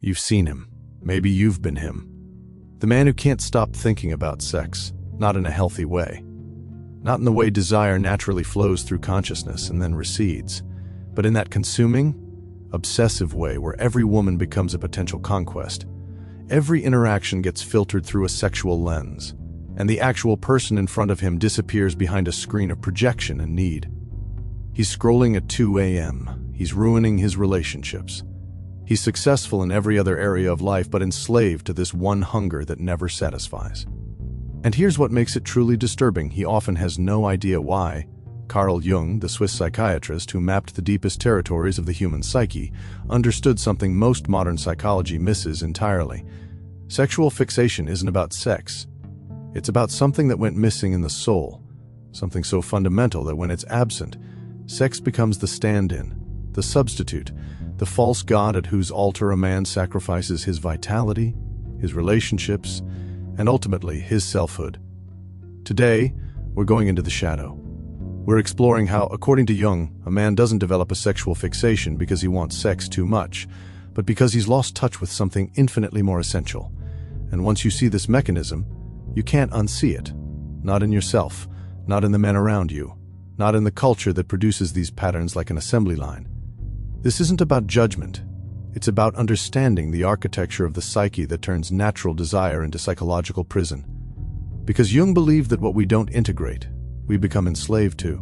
You've seen him. Maybe you've been him. The man who can't stop thinking about sex, not in a healthy way. Not in the way desire naturally flows through consciousness and then recedes, but in that consuming, obsessive way where every woman becomes a potential conquest. Every interaction gets filtered through a sexual lens, and the actual person in front of him disappears behind a screen of projection and need. He's scrolling at 2 a.m. He's ruining his relationships. He's successful in every other area of life, but enslaved to this one hunger that never satisfies. And here's what makes it truly disturbing. He often has no idea why. Carl Jung, the Swiss psychiatrist who mapped the deepest territories of the human psyche, understood something most modern psychology misses entirely. Sexual fixation isn't about sex. It's about something that went missing in the soul, something so fundamental that when it's absent, sex becomes the stand-in, the substitute, the false god at whose altar a man sacrifices his vitality, his relationships, and ultimately his selfhood. Today, we're going into the shadow. We're exploring how, according to Jung, a man doesn't develop a sexual fixation because he wants sex too much, but because he's lost touch with something infinitely more essential. And once you see this mechanism, you can't unsee it. Not in yourself, not in the men around you, not in the culture that produces these patterns like an assembly line. This isn't about judgment. It's about understanding the architecture of the psyche that turns natural desire into psychological prison. Because Jung believed that what we don't integrate, we become enslaved to.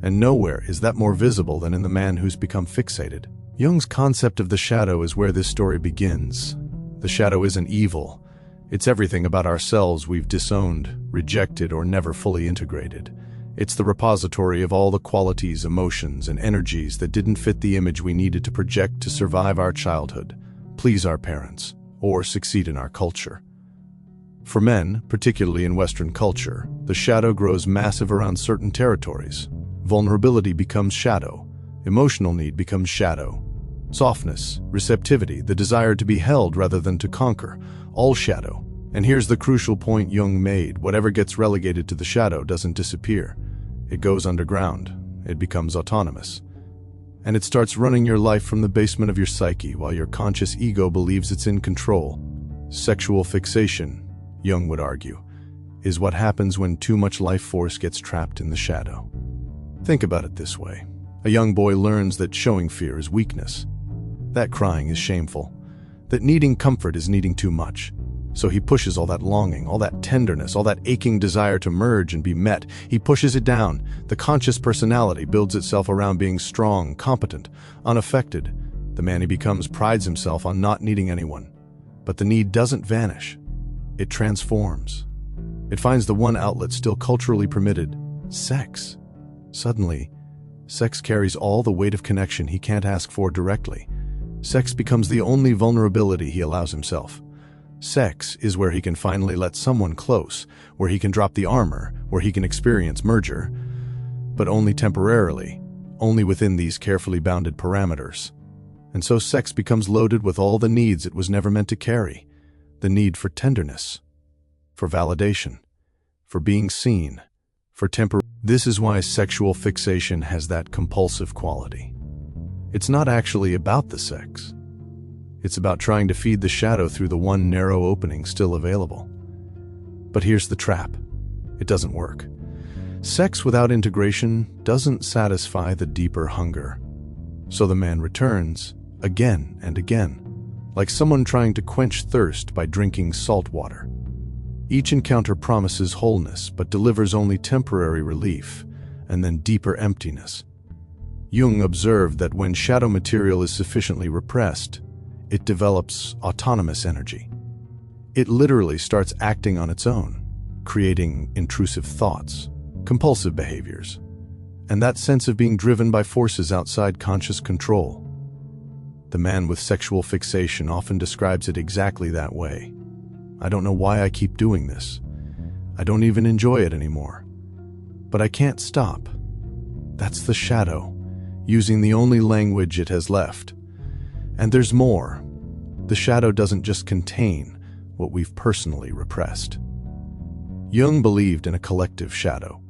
And nowhere is that more visible than in the man who's become fixated. Jung's concept of the shadow is where this story begins. The shadow isn't evil. It's everything about ourselves we've disowned, rejected, or never fully integrated. It's the repository of all the qualities, emotions, and energies that didn't fit the image we needed to project to survive our childhood, please our parents, or succeed in our culture. For men, particularly in Western culture, the shadow grows massive around certain territories. Vulnerability becomes shadow. Emotional need becomes shadow. Softness, receptivity, the desire to be held rather than to conquer, all shadow. And here's the crucial point Jung made: whatever gets relegated to the shadow doesn't disappear. It goes underground. It becomes autonomous. And it starts running your life from the basement of your psyche while your conscious ego believes it's in control. Sexual fixation, Jung would argue, is what happens when too much life force gets trapped in the shadow. Think about it this way. A young boy learns that showing fear is weakness, that crying is shameful, that needing comfort is needing too much. So he pushes all that longing, all that tenderness, all that aching desire to merge and be met. He pushes it down. The conscious personality builds itself around being strong, competent, unaffected. The man he becomes prides himself on not needing anyone. But the need doesn't vanish. It transforms. It finds the one outlet still culturally permitted: sex. Suddenly, sex carries all the weight of connection he can't ask for directly. Sex becomes the only vulnerability he allows himself. Sex is where he can finally let someone close, where he can drop the armor, where he can experience merger, but only temporarily, only within these carefully bounded parameters. And so sex becomes loaded with all the needs it was never meant to carry. The need for tenderness, for validation, for being seen, for temporary. This is why sexual fixation has that compulsive quality. It's not actually about the sex. It's about trying to feed the shadow through the one narrow opening still available. But here's the trap. It doesn't work. Sex without integration doesn't satisfy the deeper hunger. So the man returns, again and again, like someone trying to quench thirst by drinking salt water. Each encounter promises wholeness, but delivers only temporary relief, and then deeper emptiness. Jung observed that when shadow material is sufficiently repressed, it develops autonomous energy. It literally starts acting on its own, creating intrusive thoughts, compulsive behaviors, and that sense of being driven by forces outside conscious control. The man with sexual fixation often describes it exactly that way. I don't know why I keep doing this. I don't even enjoy it anymore. But I can't stop. That's the shadow, using the only language it has left. And there's more. The shadow doesn't just contain what we've personally repressed. Jung believed in a collective shadow,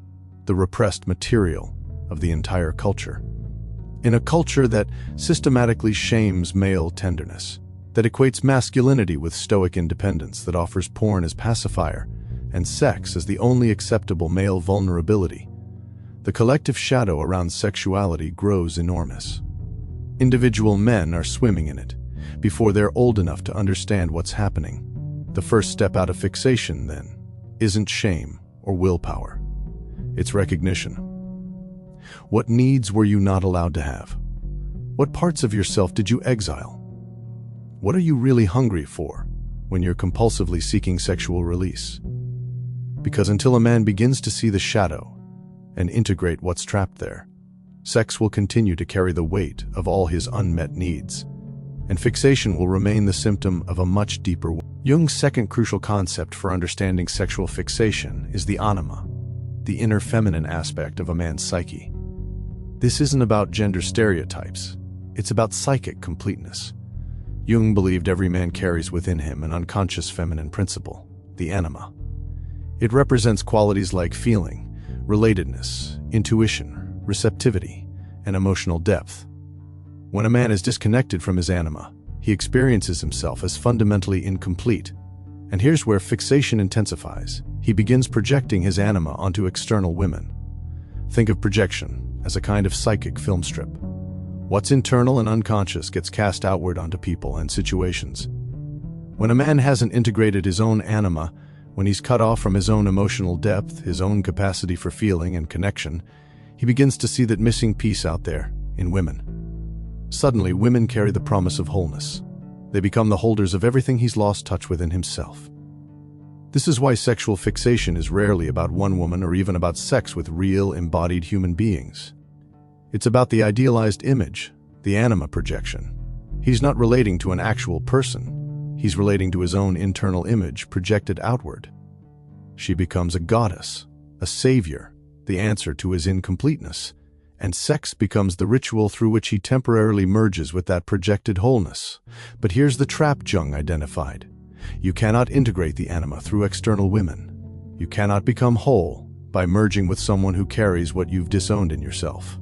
the repressed material of the entire culture. In a culture that systematically shames male tenderness, that equates masculinity with stoic independence, that offers porn as pacifier and sex as the only acceptable male vulnerability. The collective shadow around sexuality grows enormous. Individual men are swimming in it before they're old enough to understand what's happening. The first step out of fixation, then, isn't shame or willpower. It's recognition. What needs were you not allowed to have? What parts of yourself did you exile? What are you really hungry for when you're compulsively seeking sexual release? Because until a man begins to see the shadow and integrate what's trapped there, sex will continue to carry the weight of all his unmet needs, and fixation will remain the symptom of a much deeper wound. Jung's second crucial concept for understanding sexual fixation is the anima, the inner feminine aspect of a man's psyche. This isn't about gender stereotypes, it's about psychic completeness. Jung believed every man carries within him an unconscious feminine principle, the anima. It represents qualities like feeling, relatedness, intuition, receptivity, and emotional depth. When a man is disconnected from his anima, he experiences himself as fundamentally incomplete. And here's where fixation intensifies. He begins projecting his anima onto external women. Think of projection as a kind of psychic film strip. What's internal and unconscious gets cast outward onto people and situations. When a man hasn't integrated his own anima, when he's cut off from his own emotional depth, his own capacity for feeling and connection, he begins to see that missing piece out there in women. Suddenly, women carry the promise of wholeness. They become the holders of everything he's lost touch with in himself. This is why sexual fixation is rarely about one woman or even about sex with real, embodied human beings. It's about the idealized image, the anima projection. He's not relating to an actual person. He's relating to his own internal image projected outward. She becomes a goddess, a savior, the answer to his incompleteness, and sex becomes the ritual through which he temporarily merges with that projected wholeness. But here's the trap Jung identified. You cannot integrate the anima through external women. You cannot become whole by merging with someone who carries what you've disowned in yourself.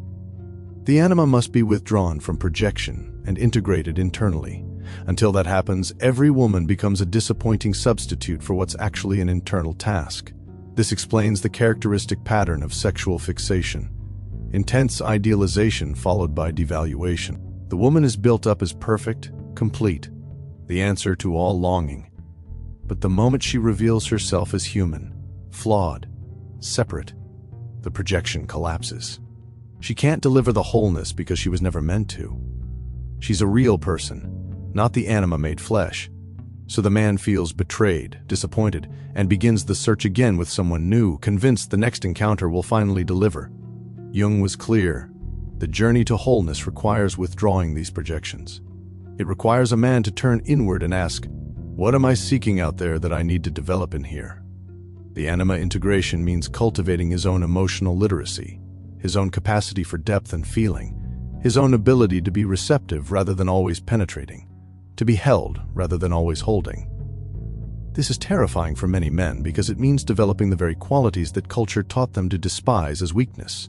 The anima must be withdrawn from projection and integrated internally. Until that happens, every woman becomes a disappointing substitute for what's actually an internal task. This explains the characteristic pattern of sexual fixation. Intense idealization followed by devaluation. The woman is built up as perfect, complete, the answer to all longing. But the moment she reveals herself as human, flawed, separate, the projection collapses. She can't deliver the wholeness because she was never meant to. She's a real person, not the anima made flesh. So the man feels betrayed, disappointed, and begins the search again with someone new, convinced the next encounter will finally deliver. Jung was clear. The journey to wholeness requires withdrawing these projections. It requires a man to turn inward and ask, what am I seeking out there that I need to develop in here? The anima integration means cultivating his own emotional literacy, his own capacity for depth and feeling, his own ability to be receptive rather than always penetrating, to be held rather than always holding. This is terrifying for many men because it means developing the very qualities that culture taught them to despise as weakness.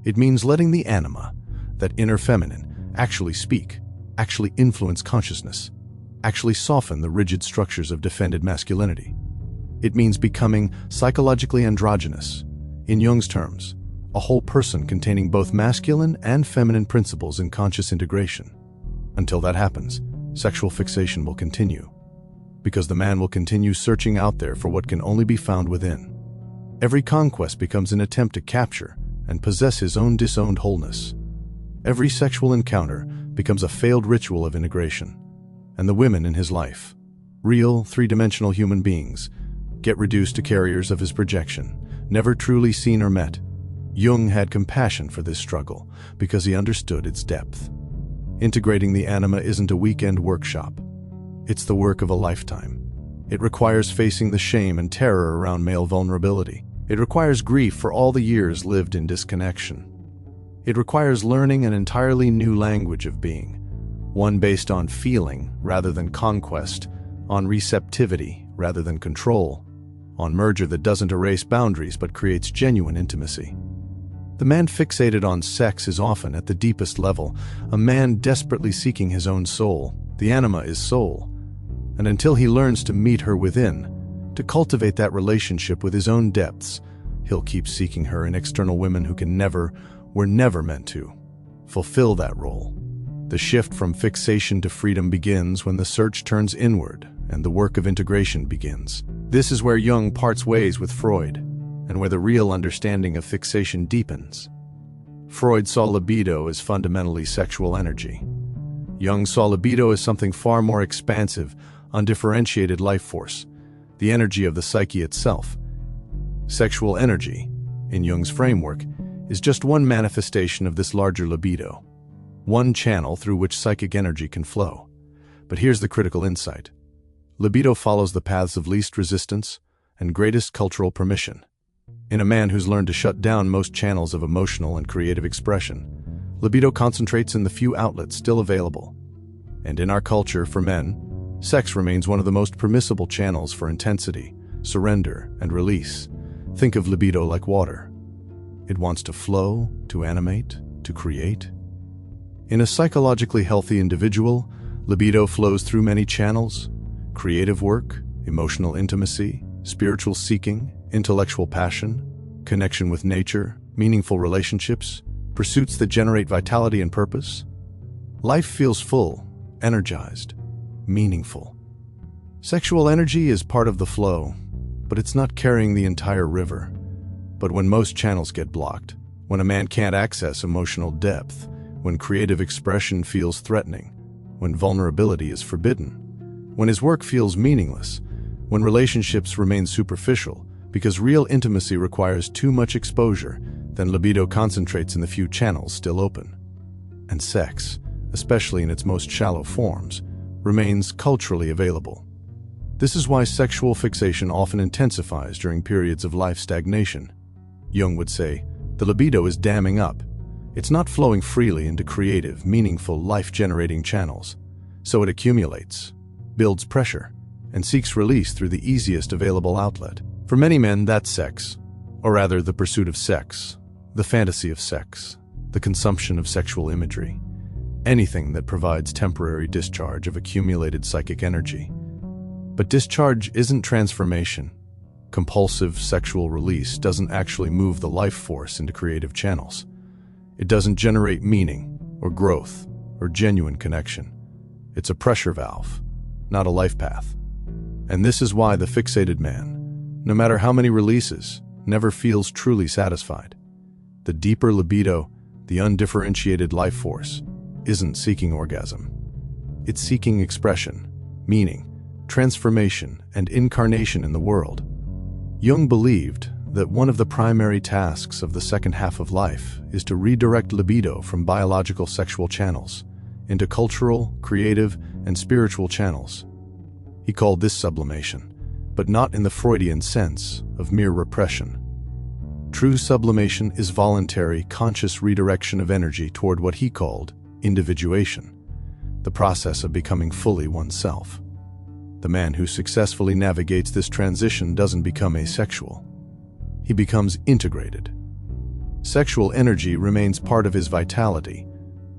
It means letting the anima, that inner feminine, actually speak, actually influence consciousness, actually soften the rigid structures of defended masculinity. It means becoming psychologically androgynous. In Jung's terms, a whole person containing both masculine and feminine principles in conscious integration. Until that happens, sexual fixation will continue, because the man will continue searching out there for what can only be found within. Every conquest becomes an attempt to capture and possess his own disowned wholeness. Every sexual encounter becomes a failed ritual of integration, and the women in his life, real, three-dimensional human beings, get reduced to carriers of his projection, never truly seen or met. Jung had compassion for this struggle because he understood its depth. Integrating the anima isn't a weekend workshop. It's the work of a lifetime. It requires facing the shame and terror around male vulnerability. It requires grief for all the years lived in disconnection. It requires learning an entirely new language of being, one based on feeling rather than conquest, on receptivity rather than control, on merger that doesn't erase boundaries but creates genuine intimacy. The man fixated on sex is often, at the deepest level, a man desperately seeking his own soul, The anima is soul, and until he learns to meet her within, to cultivate that relationship with his own depths, he'll keep seeking her in external women who were never meant to fulfill that role. The shift from fixation to freedom begins when the search turns inward and the work of integration begins. This is where Jung parts ways with Freud, and where the real understanding of fixation deepens. Freud saw libido as fundamentally sexual energy. Jung saw libido as something far more expansive, undifferentiated life force, the energy of the psyche itself. Sexual energy, in Jung's framework, is just one manifestation of this larger libido, one channel through which psychic energy can flow. But here's the critical insight. Libido follows the paths of least resistance and greatest cultural permission. In a man who's learned to shut down most channels of emotional and creative expression, libido concentrates in the few outlets still available. And in our culture, for men, sex remains one of the most permissible channels for intensity, surrender, and release. Think of libido like water. It wants to flow, to animate, to create. In a psychologically healthy individual, libido flows through many channels: creative work, emotional intimacy, spiritual seeking, intellectual passion, connection with nature, meaningful relationships, pursuits that generate vitality and purpose. Life feels full, energized, meaningful. Sexual energy is part of the flow, but it's not carrying the entire river. But when most channels get blocked, when a man can't access emotional depth, when creative expression feels threatening, when vulnerability is forbidden, when his work feels meaningless, when relationships remain superficial because real intimacy requires too much exposure, then libido concentrates in the few channels still open. And sex, especially in its most shallow forms, remains culturally available. This is why sexual fixation often intensifies during periods of life stagnation. Jung would say, the libido is damming up. It's not flowing freely into creative, meaningful, life-generating channels. So it accumulates, builds pressure, and seeks release through the easiest available outlet. For many men, that's sex, or rather the pursuit of sex, the fantasy of sex, the consumption of sexual imagery, anything that provides temporary discharge of accumulated psychic energy. But discharge isn't transformation. Compulsive sexual release doesn't actually move the life force into creative channels. It doesn't generate meaning, or growth, or genuine connection. It's a pressure valve, not a life path. And this is why the fixated man, no matter how many releases, never feels truly satisfied. The deeper libido, the undifferentiated life force, isn't seeking orgasm. It's seeking expression, meaning, transformation, and incarnation in the world. Jung believed that one of the primary tasks of the second half of life is to redirect libido from biological sexual channels into cultural, creative, and spiritual channels. He called this sublimation, but not in the Freudian sense of mere repression. True sublimation is voluntary, conscious redirection of energy toward what he called individuation, the process of becoming fully oneself. The man who successfully navigates this transition doesn't become asexual. He becomes integrated. Sexual energy remains part of his vitality,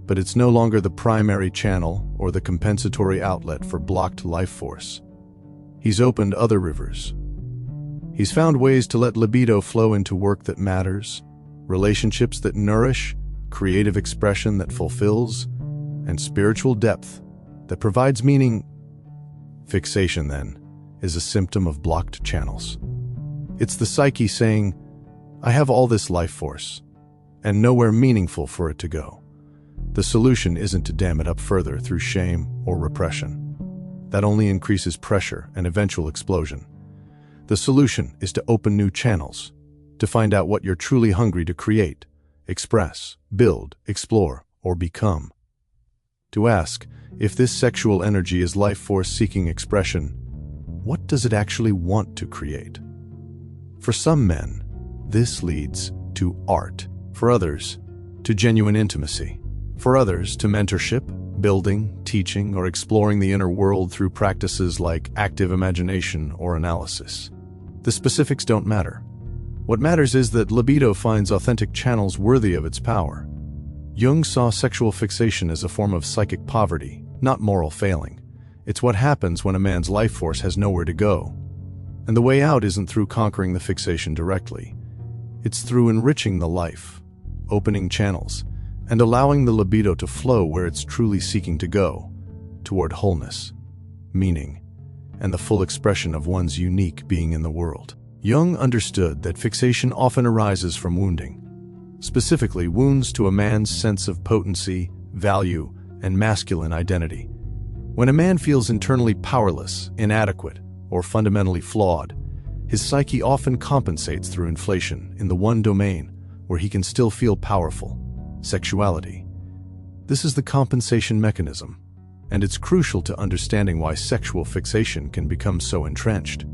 but it's no longer the primary channel or the compensatory outlet for blocked life force. He's opened other rivers. He's found ways to let libido flow into work that matters, relationships that nourish, creative expression that fulfills, and spiritual depth that provides meaning. Fixation, then, is a symptom of blocked channels. It's the psyche saying, I have all this life force, and nowhere meaningful for it to go. The solution isn't to dam it up further through shame or repression. That only increases pressure and eventual explosion. The solution is to open new channels, to find out what you're truly hungry to create, express, build, explore, or become. To ask, if this sexual energy is life force seeking expression, what does it actually want to create? For some men, this leads to art. For others, to genuine intimacy. For others, to mentorship, building, teaching, or exploring the inner world through practices like active imagination or analysis. The specifics don't matter. What matters is that libido finds authentic channels worthy of its power. Jung saw sexual fixation as a form of psychic poverty, not moral failing. It's what happens when a man's life force has nowhere to go. And the way out isn't through conquering the fixation directly. It's through enriching the life, opening channels, and allowing the libido to flow where it's truly seeking to go, toward wholeness, meaning, and the full expression of one's unique being in the world. Jung understood that fixation often arises from wounding, specifically wounds to a man's sense of potency, value, and masculine identity. When a man feels internally powerless, inadequate, or fundamentally flawed, his psyche often compensates through inflation in the one domain where he can still feel powerful: sexuality. This is the compensation mechanism, and it's crucial to understanding why sexual fixation can become so entrenched.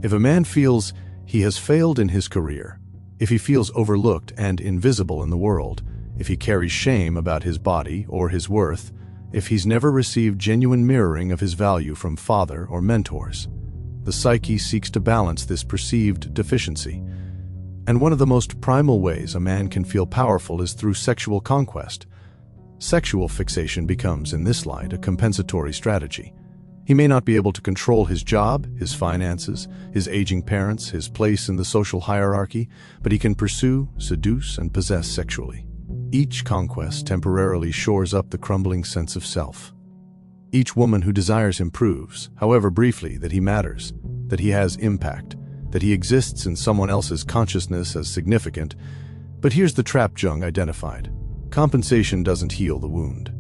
If a man feels he has failed in his career, if he feels overlooked and invisible in the world, if he carries shame about his body or his worth, if he's never received genuine mirroring of his value from father or mentors, the psyche seeks to balance this perceived deficiency. And one of the most primal ways a man can feel powerful is through sexual conquest. Sexual fixation becomes, in this light, a compensatory strategy. He may not be able to control his job, his finances, his aging parents, his place in the social hierarchy, but he can pursue, seduce, and possess sexually. Each conquest temporarily shores up the crumbling sense of self. Each woman who desires him proves, however briefly, that he matters, that he has impact, that he exists in someone else's consciousness as significant. But here's the trap Jung identified. Compensation doesn't heal the wound.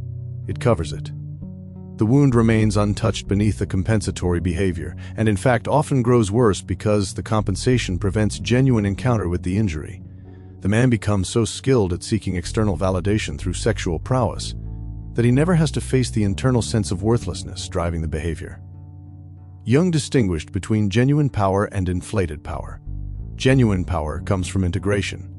It covers it. The wound remains untouched beneath the compensatory behavior, and in fact often grows worse because the compensation prevents genuine encounter with the injury. The man becomes so skilled at seeking external validation through sexual prowess that he never has to face the internal sense of worthlessness driving the behavior. Jung distinguished between genuine power and inflated power. Genuine power comes from integration,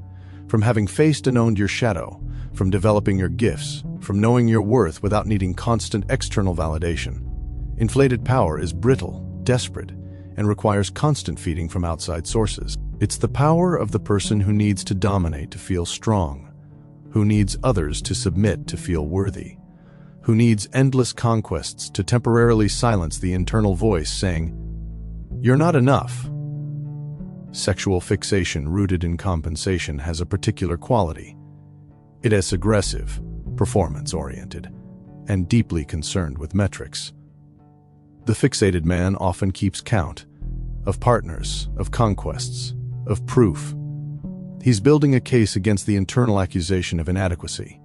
from having faced and owned your shadow, from developing your gifts, from knowing your worth without needing constant external validation. Inflated power is brittle, desperate, and requires constant feeding from outside sources. It's the power of the person who needs to dominate to feel strong, who needs others to submit to feel worthy, who needs endless conquests to temporarily silence the internal voice saying, "You're not enough." Sexual fixation rooted in compensation has a particular quality. It is aggressive, performance-oriented, and deeply concerned with metrics. The fixated man often keeps count of partners, of conquests, of proof. He's building a case against the internal accusation of inadequacy.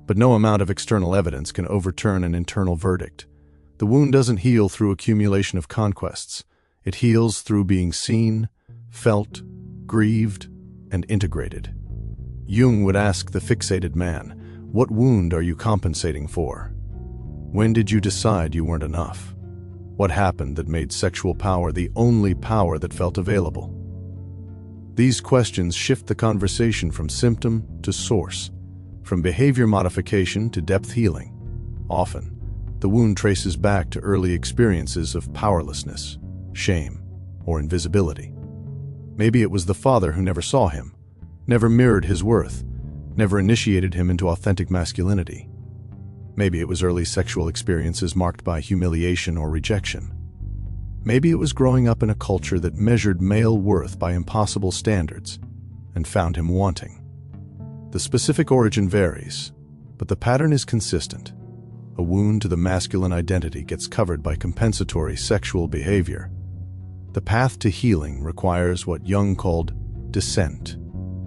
But no amount of external evidence can overturn an internal verdict. The wound doesn't heal through accumulation of conquests. It heals through being seen, felt, grieved, and integrated. Jung would ask the fixated man, "What wound are you compensating for? When did you decide you weren't enough? What happened that made sexual power the only power that felt available?" These questions shift the conversation from symptom to source, from behavior modification to depth healing. Often, the wound traces back to early experiences of powerlessness, shame, or invisibility. Maybe it was the father who never saw him, never mirrored his worth, never initiated him into authentic masculinity. Maybe it was early sexual experiences marked by humiliation or rejection. Maybe it was growing up in a culture that measured male worth by impossible standards and found him wanting. The specific origin varies, but the pattern is consistent. A wound to the masculine identity gets covered by compensatory sexual behavior. The path to healing requires what Jung called descent,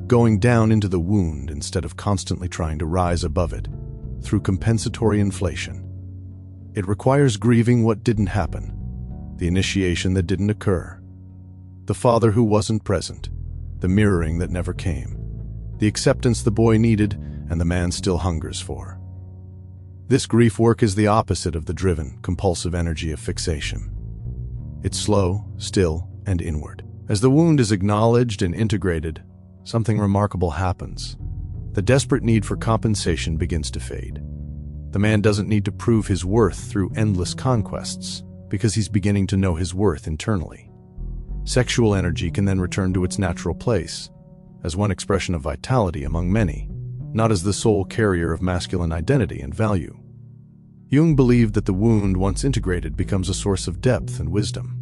going down into the wound instead of constantly trying to rise above it through compensatory inflation. It requires grieving what didn't happen, the initiation that didn't occur, the father who wasn't present, the mirroring that never came, the acceptance the boy needed and the man still hungers for. This grief work is the opposite of the driven, compulsive energy of fixation. It's slow, still, and inward. As the wound is acknowledged and integrated, something remarkable happens. The desperate need for compensation begins to fade. The man doesn't need to prove his worth through endless conquests, because he's beginning to know his worth internally. Sexual energy can then return to its natural place, as one expression of vitality among many, not as the sole carrier of masculine identity and value. Jung believed that the wound, once integrated, becomes a source of depth and wisdom.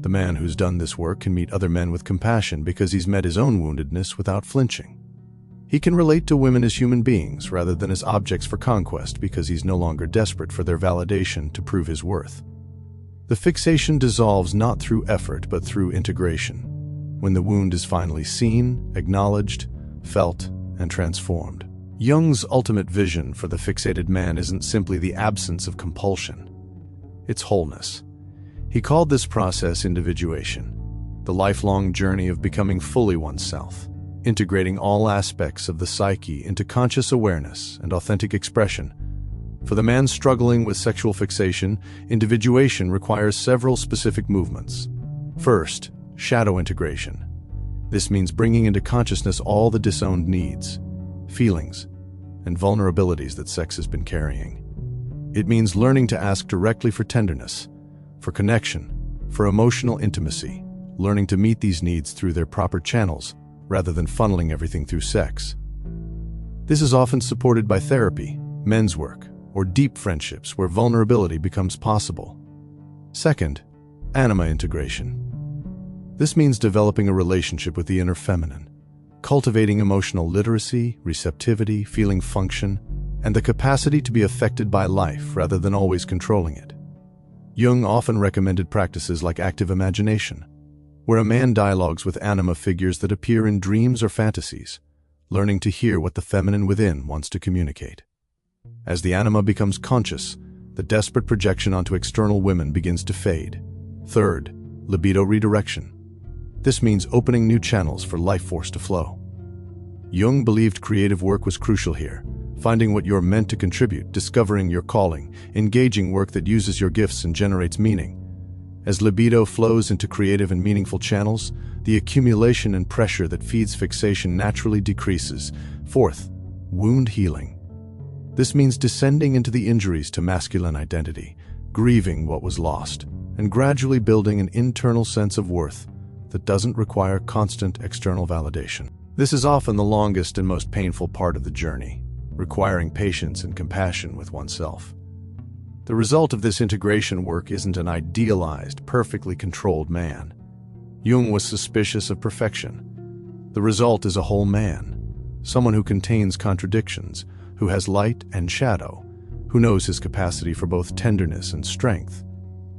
The man who's done this work can meet other men with compassion because he's met his own woundedness without flinching. He can relate to women as human beings rather than as objects for conquest because he's no longer desperate for their validation to prove his worth. The fixation dissolves not through effort but through integration, when the wound is finally seen, acknowledged, felt, and transformed. Jung's ultimate vision for the fixated man isn't simply the absence of compulsion. It's wholeness. He called this process individuation, the lifelong journey of becoming fully oneself, integrating all aspects of the psyche into conscious awareness and authentic expression. For the man struggling with sexual fixation, individuation requires several specific movements. First, shadow integration. This means bringing into consciousness all the disowned needs, feelings, and vulnerabilities that sex has been carrying. It means learning to ask directly for tenderness, for connection, for emotional intimacy, learning to meet these needs through their proper channels rather than funneling everything through sex. This is often supported by therapy, men's work, or deep friendships where vulnerability becomes possible. Second, anima integration. This means developing a relationship with the inner feminine, cultivating emotional literacy, receptivity, feeling function, and the capacity to be affected by life rather than always controlling it. Jung often recommended practices like active imagination, where a man dialogues with anima figures that appear in dreams or fantasies, learning to hear what the feminine within wants to communicate. As the anima becomes conscious, the desperate projection onto external women begins to fade. Third, libido redirection. This means opening new channels for life force to flow. Jung believed creative work was crucial here, finding what you're meant to contribute, discovering your calling, engaging work that uses your gifts and generates meaning. As libido flows into creative and meaningful channels, the accumulation and pressure that feeds fixation naturally decreases. Fourth, wound healing. This means descending into the injuries to masculine identity, grieving what was lost, and gradually building an internal sense of worth that doesn't require constant external validation. This is often the longest and most painful part of the journey, requiring patience and compassion with oneself. The result of this integration work isn't an idealized, perfectly controlled man. Jung was suspicious of perfection. The result is a whole man, someone who contains contradictions, who has light and shadow, who knows his capacity for both tenderness and strength,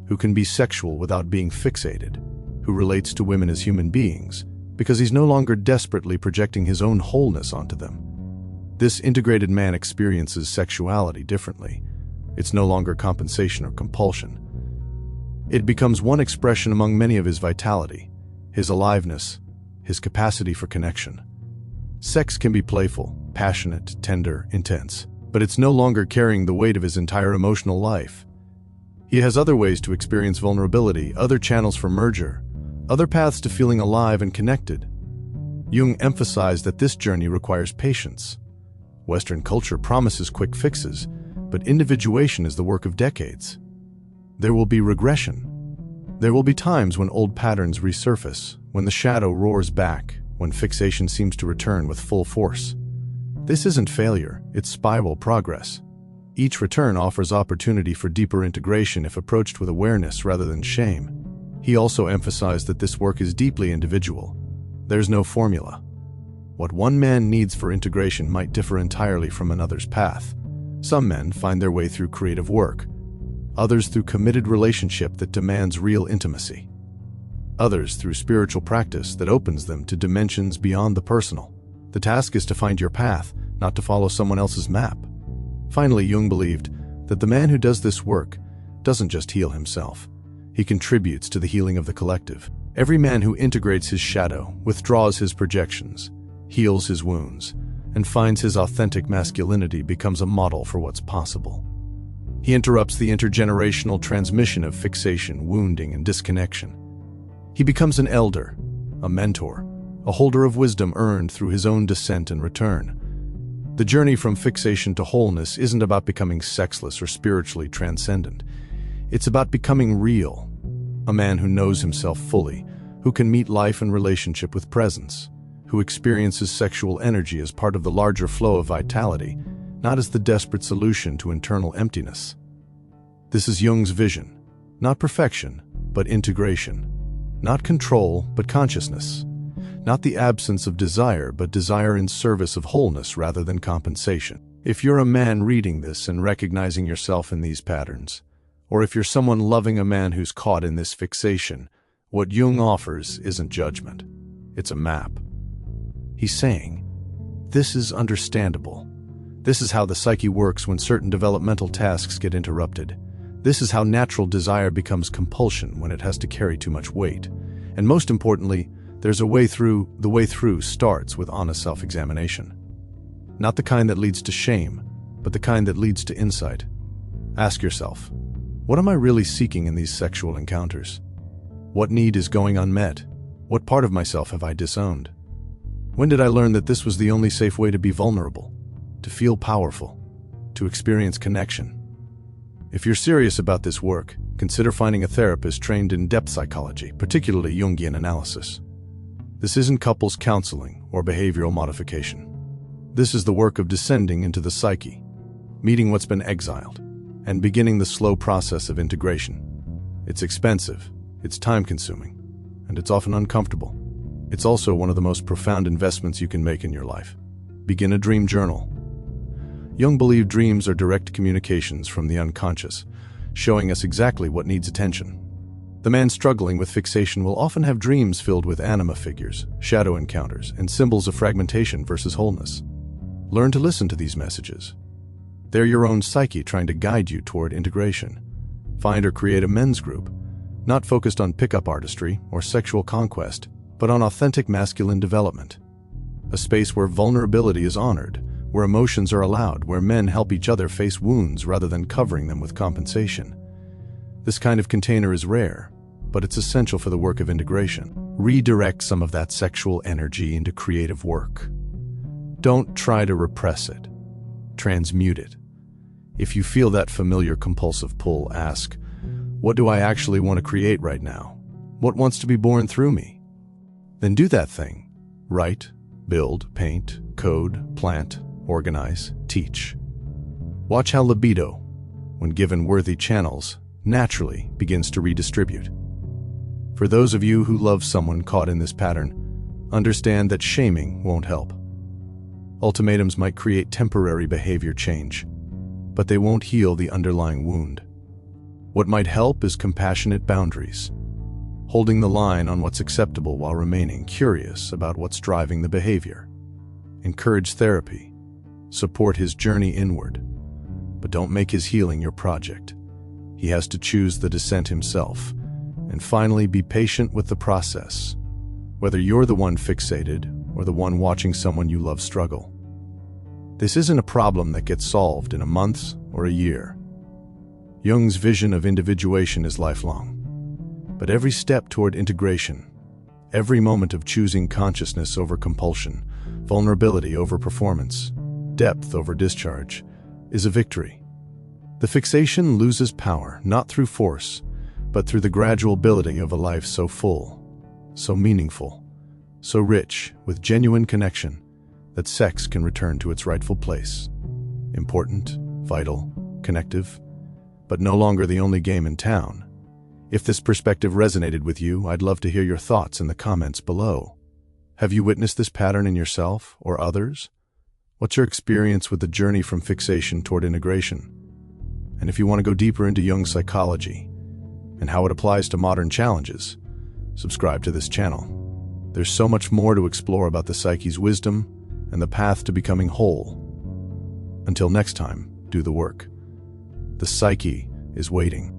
who can be sexual without being fixated, who relates to women as human beings because he's no longer desperately projecting his own wholeness onto them. This integrated man experiences sexuality differently. It's no longer compensation or compulsion. It becomes one expression among many of his vitality, his aliveness, his capacity for connection. Sex can be playful, passionate, tender, intense, but it's no longer carrying the weight of his entire emotional life. He has other ways to experience vulnerability, other channels for merger, other paths to feeling alive and connected. Jung emphasized that this journey requires patience. Western culture promises quick fixes, but individuation is the work of decades. There will be regression. There will be times when old patterns resurface, when the shadow roars back, when fixation seems to return with full force. This isn't failure, it's spiral progress. Each return offers opportunity for deeper integration if approached with awareness rather than shame. He also emphasized that this work is deeply individual. There's no formula. What one man needs for integration might differ entirely from another's path. Some men find their way through creative work, others through committed relationship that demands real intimacy, others through spiritual practice that opens them to dimensions beyond the personal. The task is to find your path, not to follow someone else's map. Finally, Jung believed that the man who does this work doesn't just heal himself. He contributes to the healing of the collective. Every man who integrates his shadow, withdraws his projections, heals his wounds, and finds his authentic masculinity becomes a model for what's possible. He interrupts the intergenerational transmission of fixation, wounding, and disconnection. He becomes an elder, a mentor, a holder of wisdom earned through his own descent and return. The journey from fixation to wholeness isn't about becoming sexless or spiritually transcendent. It's about becoming real, a man who knows himself fully, who can meet life and relationship with presence, who experiences sexual energy as part of the larger flow of vitality, not as the desperate solution to internal emptiness. This is Jung's vision. Not perfection, but integration. Not control, but consciousness. Not the absence of desire, but desire in service of wholeness rather than compensation. If you're a man reading this and recognizing yourself in these patterns, or if you're someone loving a man who's caught in this fixation, what Jung offers isn't judgment. It's a map. He's saying, this is understandable. This is how the psyche works when certain developmental tasks get interrupted. This is how natural desire becomes compulsion when it has to carry too much weight. And most importantly, there's a way through. The way through starts with honest self-examination. Not the kind that leads to shame, but the kind that leads to insight. Ask yourself, what am I really seeking in these sexual encounters? What need is going unmet? What part of myself have I disowned? When did I learn that this was the only safe way to be vulnerable, to feel powerful, to experience connection? If you're serious about this work, consider finding a therapist trained in depth psychology, particularly Jungian analysis. This isn't couples counseling or behavioral modification. This is the work of descending into the psyche, meeting what's been exiled, and beginning the slow process of integration. It's expensive, it's time-consuming, and it's often uncomfortable. It's also one of the most profound investments you can make in your life. Begin a dream journal. Jung believed dreams are direct communications from the unconscious, showing us exactly what needs attention. The man struggling with fixation will often have dreams filled with anima figures, shadow encounters, and symbols of fragmentation versus wholeness. Learn to listen to these messages. They're your own psyche trying to guide you toward integration. Find or create a men's group, not focused on pickup artistry or sexual conquest, but on authentic masculine development. A space where vulnerability is honored, where emotions are allowed, where men help each other face wounds rather than covering them with compensation. This kind of container is rare, but it's essential for the work of integration. Redirect some of that sexual energy into creative work. Don't try to repress it. Transmute it. If you feel that familiar compulsive pull, ask, what do I actually want to create right now? What wants to be born through me? Then do that thing. Write, build, paint, code, plant, organize, teach. Watch how libido, when given worthy channels, naturally begins to redistribute. For those of you who love someone caught in this pattern, understand that shaming won't help. Ultimatums might create temporary behavior change, but they won't heal the underlying wound. What might help is compassionate boundaries, holding the line on what's acceptable while remaining curious about what's driving the behavior. Encourage therapy. Support his journey inward, but don't make his healing your project. He has to choose the descent himself. And finally, be patient with the process, whether you're the one fixated or the one watching someone you love struggle. This isn't a problem that gets solved in a month or a year. Jung's vision of individuation is lifelong. But every step toward integration, every moment of choosing consciousness over compulsion, vulnerability over performance, depth over discharge, is a victory. The fixation loses power not through force, but through the gradual building of a life so full, so meaningful, so rich with genuine connection that sex can return to its rightful place. Important, vital, connective, but no longer the only game in town. If this perspective resonated with you, I'd love to hear your thoughts in the comments below. Have you witnessed this pattern in yourself or others? What's your experience with the journey from fixation toward integration? And if you want to go deeper into Jung's psychology and how it applies to modern challenges, subscribe to this channel. There's so much more to explore about the psyche's wisdom and the path to becoming whole. Until next time, do the work. The psyche is waiting.